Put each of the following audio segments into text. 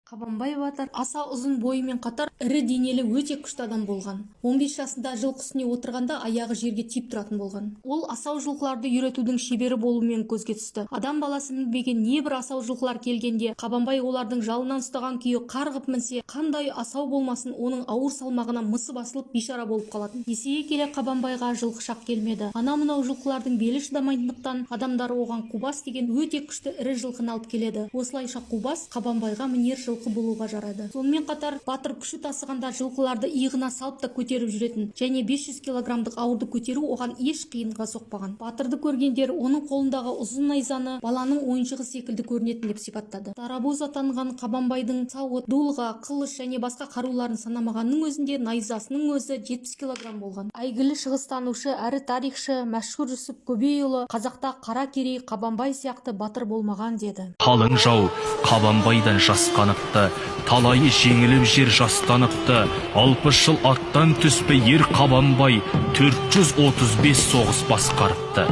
Қабанбай батыр аса ұзын бойымен қатар ірі денелі өте күшті адам болған. 15 жасында жылқы үстіне отырғанда аяғы жерге тиіп тұратын болған. Ол асау жылқыларды үйретудің шебері болумен көзге түсті. Адам баласы мінбеген небір асау жылқылар келгенде Қабанбай олардың жалынан ұстаған күйі қарғып мінсе, қандай асау болмасын, оның ауыр салмағына мысы басылып бейшара болып қалатын. Есейе келе Қабанбайға жылқы шақ келмеді. Анау-мынау жылқылардың белі шыдамайтындықтан адамдар оған Қубас деген өте күшті ірі жылқыны алып келеді. Осылайша Қубас Қабанбайға мінер жылқы болуға жарады. Сонымен қатар батыр күші тасығанда жылқыларды иығына салып та көтеріп жүретін, және 500 килограмдық ауырды көтеру оған еш қиынға соқпаған. Батырды көргендер оның қолындағы ұзын найзаны баланың ойыншығы секілді көрінетін деп сипаттады. Дарабоз атанған Қабанбайдың сауыт, дулыға, қылыш және басқа қаруларын санамағанның өзінде найзасының өзі 70 килограмм болған. Әйгілі шығыстанушы әрі тарихшы мәшһүр Жүсіп Көбейұлы қазақта қара керей Қабанбай сияқты батыр болмаған деді. Қалың жау Қабанбайдан жасқаныпты, талайы жеңіліп жер жастаныпты. 60 жыл аттан түспей ер Қабанбай 435 соғыс басқарыпты.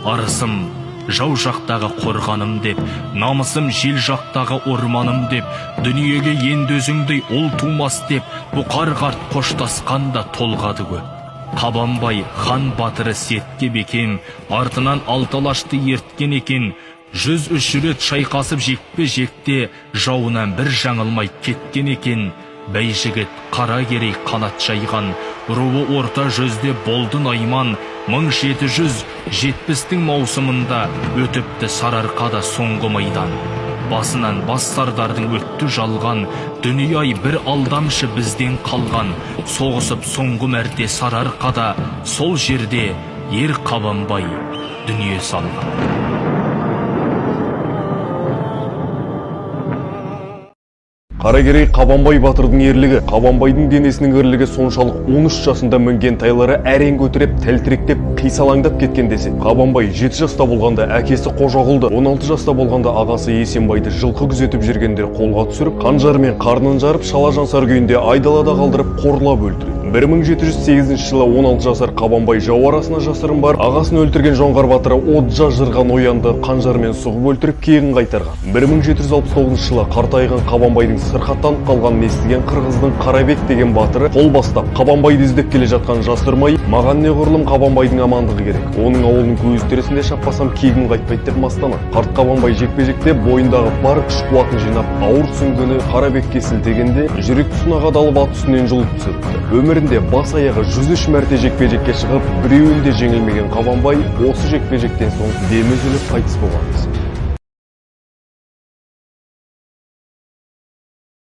Арысым жау жақтағы қорғаным деп, намысым жел жақтағы орманым деп, дүниеге енді өзіңдей ұл тумас деп, бұқар қарт қоштасқанда толғады көп. Қабанбай хан батыры сетке бекен, артынан алталашты ерткен екен. 103 рет шайқасып жекпе-жекте жауынан бір жаңылмай кеткен екен. Бәйжігіт қара керей қанат жайған, руы орта жүзде болды найман. 1770-тің маусымында өтіпті Сарыарқада соңғы майдан. Басынан бас сардардың өтті жалған, дүние-ай бір алдамшы бізден қалған. Соғысып соңғы мәрте Сарыарқада, сол жерде ер Қабанбай дүние салған. Қаракерей Қабанбай батырдың ерлігі, Қабанбайдың денесінің ерлігі соншалық 13 жасында мінген тайлары әрең көтеріп, тәлтіректеп, қисалаңдап кеткен десе. Қабанбай 7 жаста болғанда әкесі Қожағұлды, 16 жаста болғанда ағасы Есенбайды жылқы күзетіп жүргендер қолға түсіріп, қанжармен қарнын жарып, шала жансар күйінде айдалада қалдырып, қорлап өлтіреді. 1708 жылы 16 жасар Қабанбай жау арасына жасырын барып, ағасын өлтірген жоңғар батыры Отжа жырған Оянды қанжармен сұғып өлтіріп, кегін қайтарған. 1739 жылы қартайған Қабанбайдың сырқаттанып қалғанын естіген қырғыздың Қарабек деген батыры қол бастап Қабанбайды іздеп келе жатқан жасырмай, маған не құрлым Қабанбайдың амандығы керек. Оның ауылының көз тірісінде шаппасам кегім қайтпайды деп мақтанады. Қарт Қабанбай жекпе-жекте бойындағы бар күш-қуатын жинап, ауыр сүңгіні Қарабекке сілтегенде, жүрек тұсына қадалып ат үстінен жұлып түсіріпті. Өмірінде бас аяғы 103 мәрте жекпе-жекке шығып, біреуінде жеңілмеген Қабанбай осы жекпе-жектен соң демі үзіліп қайтыс болған.